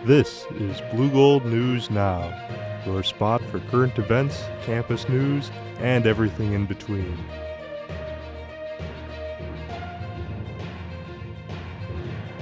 This is Blue Gold News Now, your spot for current events, campus news, and everything in between.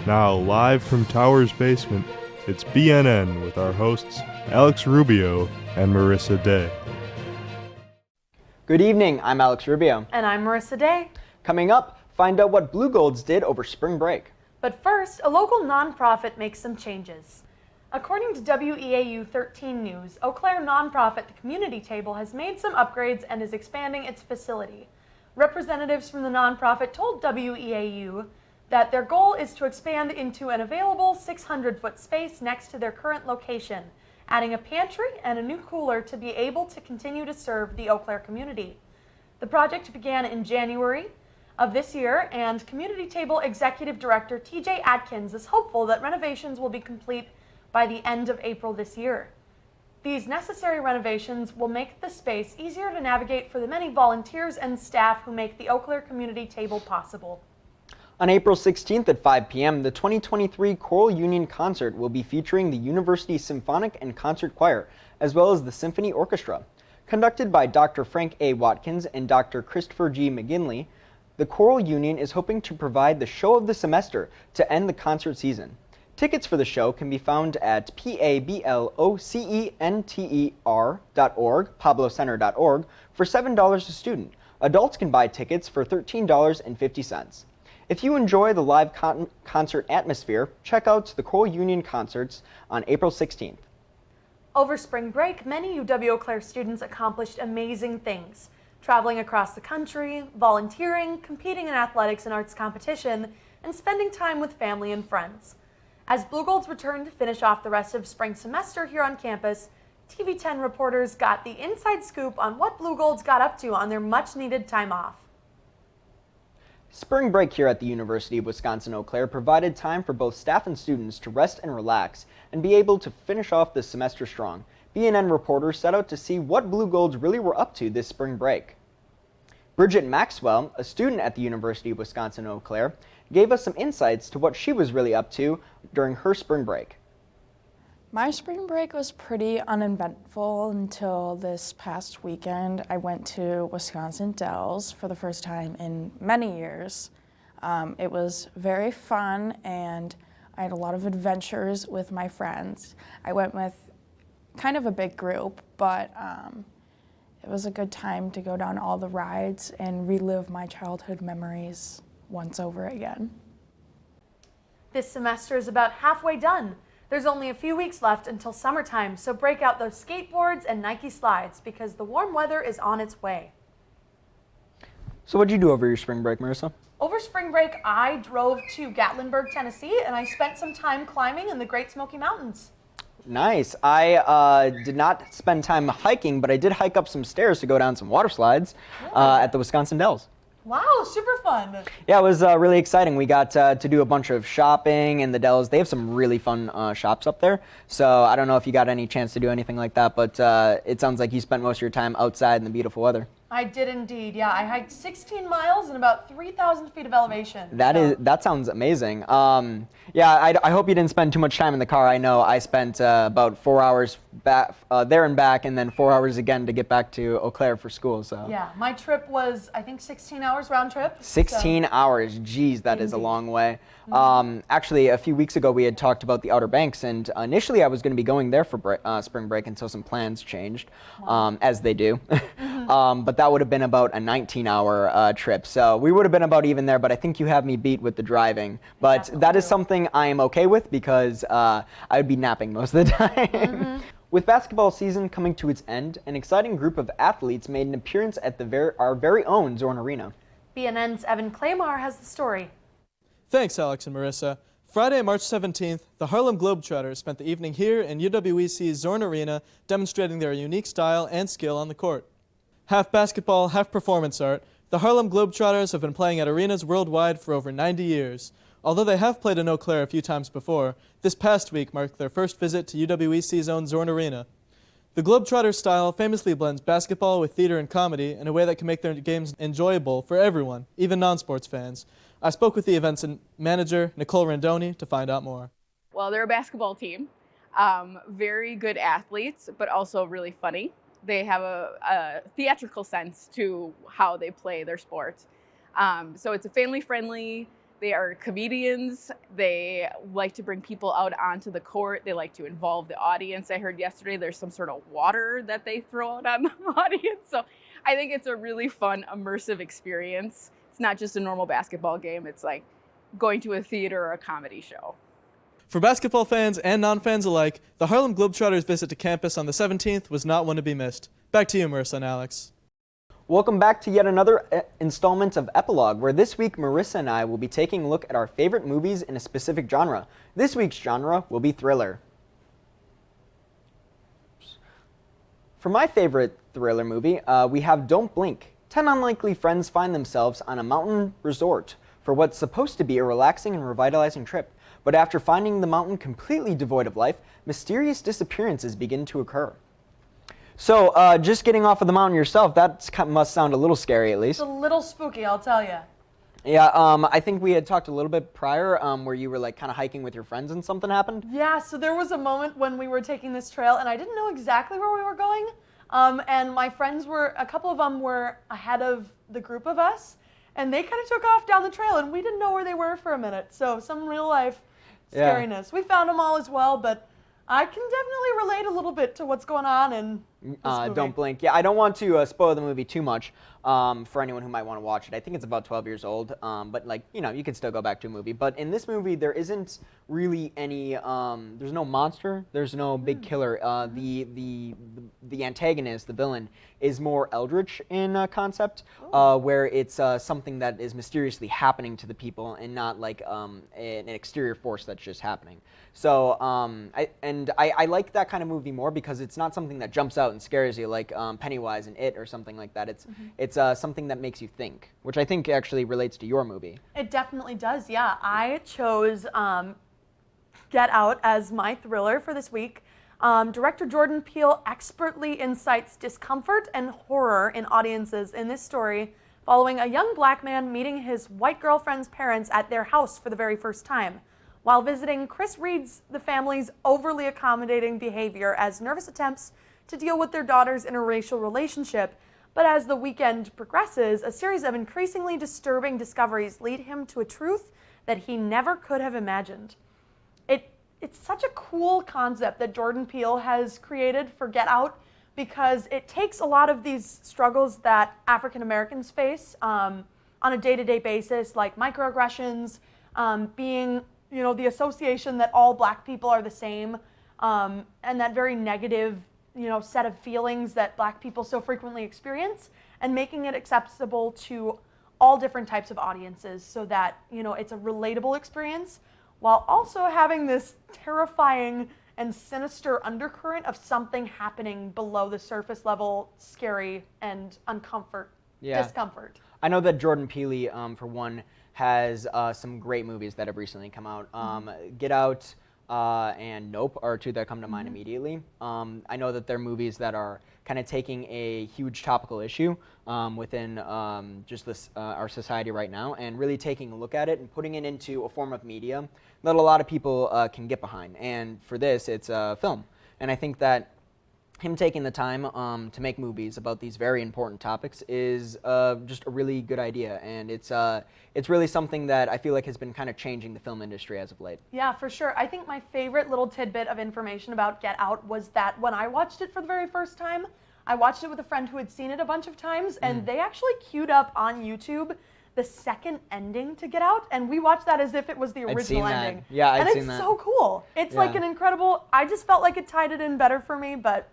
Now, live from Tower's basement, it's BNN with our hosts Alex Rubio and Marissa Day. Good evening, I'm Alex Rubio. And I'm Marissa Day. Coming up, find out what Blue Golds did over spring break. But first, a local nonprofit makes some changes. According to UW-Eau 13 News, Eau Claire nonprofit The Community Table has made some upgrades and is expanding its facility. Representatives from the nonprofit told UW-Eau that their goal is to expand into an available 600-foot space next to their current location, adding a pantry and a new cooler to be able to continue to serve the Eau Claire community. The project began in January of this year, and Community Table Executive Director TJ Atkins is hopeful that renovations will be complete by the end of April this year. These necessary renovations will make the space easier to navigate for the many volunteers and staff who make the Eau Claire Community Table possible. On April 16th at 5 p.m., the 2023 Choral Union Concert will be featuring the University Symphonic and Concert Choir, as well as the Symphony Orchestra. Conducted by Dr. Frank A. Watkins and Dr. Christopher G. McGinley, the Choral Union is hoping to provide the show of the semester to end the concert season. Tickets for the show can be found at pablocenter.org, pablocenter.org, for $7 a student. Adults can buy tickets for $13.50. If you enjoy the live concert atmosphere, check out the Choral Union concerts on April 16th. Over spring break, many UW-Eau Claire students accomplished amazing things, traveling across the country, volunteering, competing in athletics and arts competition, and spending time with family and friends. As Blue Golds returned to finish off the rest of spring semester here on campus, TV 10 reporters got the inside scoop on what Blue Golds got up to on their much-needed time off. Spring break here at the University of Wisconsin-Eau Claire provided time for both staff and students to rest and relax and be able to finish off the semester strong. BNN reporters set out to see what Blue Golds really were up to this spring break. Bridget Maxwell, a student at the University of Wisconsin-Eau Claire, gave us some insights to what she was really up to during her spring break. My spring break was pretty uneventful until this past weekend. I went to Wisconsin Dells for the first time in many years. It was very fun and I had a lot of adventures with my friends. I went with kind of a big group, but it was a good time to go down all the rides and relive my childhood memories once over again. This semester is about halfway done. There's only a few weeks left until summertime, so break out those skateboards and Nike slides because the warm weather is on its way. So what did you do over your spring break, Marissa? Over spring break, I drove to Gatlinburg, Tennessee, and I spent some time climbing in the Great Smoky Mountains. Nice. I did not spend time hiking, but I did hike up some stairs to go down some water slides at the Wisconsin Dells. Wow, super fun. Yeah, it was really exciting. We got to do a bunch of shopping in the Dells. They have some really fun shops up there. So I don't know if you got any chance to do anything like that, but it sounds like you spent most of your time outside in the beautiful weather. I did indeed, yeah. I hiked 16 miles and about 3,000 feet of elevation. That sounds amazing. Yeah, I hope you didn't spend too much time in the car. I know I spent about 4 hours back, there and back, and then 4 hours again to get back to Eau Claire for school. So yeah, my trip was, I think, 16 hours round trip. 16 hours, geez, that is a long way. Actually, a few weeks ago we had talked about the Outer Banks, and initially I was going to be going there for spring break until some plans changed, as they do. But that would have been about a 19-hour trip, so we would have been about even there, but I think you have me beat with the driving. But that is something I am okay with because I would be napping most of the time. With basketball season coming to its end, an exciting group of athletes made an appearance at our very own Zorn Arena. BNN's Evan Claymore has the story. Thanks, Alex and Marissa. Friday, March 17th, the Harlem Globetrotters spent the evening here in UW-EC's Zorn Arena demonstrating their unique style and skill on the court. Half basketball, half performance art, the Harlem Globetrotters have been playing at arenas worldwide for over 90 years. Although they have played in Eau Claire a few times before, this past week marked their first visit to UW-EC's own Zorn Arena. The Globetrotters style famously blends basketball with theater and comedy in a way that can make their games enjoyable for everyone, even non-sports fans. I spoke with the event's manager, Nicole Randoni, to find out more. Well, they're a basketball team. Very good athletes, but also really funny. They have a theatrical sense to how they play their sports. So it's a family-friendly. They are comedians. They like to bring people out onto the court. They like to involve the audience. I heard yesterday there's some sort of water that they throw out on the audience. So I think it's a really fun, immersive experience. It's not just a normal basketball game. It's like going to a theater or a comedy show. For basketball fans and non-fans alike, the Harlem Globetrotters' visit to campus on the 17th was not one to be missed. Back to you, Marissa and Alex. Welcome back to yet another installment of Epilogue, where this week Marissa and I will be taking a look at our favorite movies in a specific genre. This week's genre will be thriller. For my favorite thriller movie, we have Don't Blink. 10 unlikely friends find themselves on a mountain resort for what's supposed to be a relaxing and revitalizing trip. But after finding the mountain completely devoid of life, mysterious disappearances begin to occur. So, just getting off of the mountain yourself, that must sound a little scary at least. It's a little spooky, I'll tell you. Yeah, I think we had talked a little bit prior where you were like kind of hiking with your friends and something happened. Yeah, so there was a moment when we were taking this trail and I didn't know exactly where we were going. And my friends a couple of them were ahead of the group of us. And they kind of took off down the trail and we didn't know where they were for a minute. So some real life scariness. Yeah. We found them all as well, but I can definitely relate a little bit to what's going on in this movie. Don't Blink. Yeah, I don't want to spoil the movie too much for anyone who might want to watch it. I think it's about 12 years old, but like, you know, you can still go back to a movie. But in this movie, there isn't really any, there's no monster, there's no big killer. The antagonist, the villain, is more eldritch in concept, where it's something that is mysteriously happening to the people and not like an exterior force that's just happening. So I like that kind of movie more because it's not something that jumps out and scares you like Pennywise and It or something like that. It's something that makes you think, which I think actually relates to your movie. It definitely does, yeah. I chose Get Out as my thriller for this week. Director Jordan Peele expertly incites discomfort and horror in audiences in this story following a young black man meeting his white girlfriend's parents at their house for the very first time. While visiting, Chris reads the family's overly accommodating behavior as nervous attempts to deal with their daughter's interracial relationship. But as the weekend progresses, a series of increasingly disturbing discoveries lead him to a truth that he never could have imagined. It's such a cool concept that Jordan Peele has created for Get Out because it takes a lot of these struggles that African Americans face on a day-to-day basis, like microaggressions, being, you know, the association that all black people are the same, and that very negative, you know, set of feelings that black people so frequently experience, and making it accessible to all different types of audiences so that, you know, it's a relatable experience while also having this terrifying and sinister undercurrent of something happening below the surface level, scary and discomfort. I know that Jordan Peele, for one, has some great movies that have recently come out. Get Out and Nope are two that come to mind immediately. I know that they're movies that are kind of taking a huge topical issue within just this our society right now and really taking a look at it and putting it into a form of media that a lot of people can get behind. And for this, it's a film. And I think that him taking the time to make movies about these very important topics is just a really good idea, and it's really something that I feel like has been kind of changing the film industry as of late. Yeah, for sure. I think my favorite little tidbit of information about Get Out was that when I watched it for the very first time, I watched it with a friend who had seen it a bunch of times, and they actually queued up on YouTube the second ending to Get Out, and we watched that as if it was the original ending. Yeah, I'd seen that. And it's so cool. It's like an incredible, I just felt like it tied it in better for me, but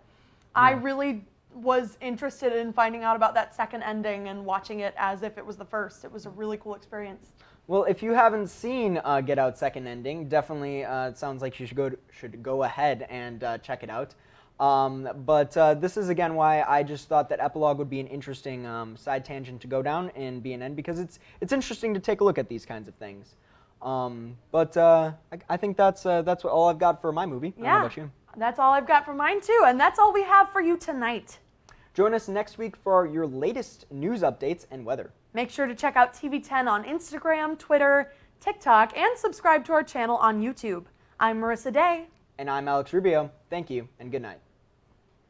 I really was interested in finding out about that second ending and watching it as if it was the first. It was a really cool experience. Well, if you haven't seen Get Out second ending, definitely it sounds like you should go ahead and check it out. But this is again why I just thought that Epilogue would be an interesting side tangent to go down in BNN, because it's interesting to take a look at these kinds of things. But I think that's all I've got for my movie. Yeah. How about you? That's all I've got for mine too, and that's all we have for you tonight. Join us next week for your latest news updates and weather. Make sure to check out TV10 on Instagram, Twitter, TikTok, and subscribe to our channel on YouTube. I'm Marissa Day. And I'm Alex Rubio. Thank you, and good night.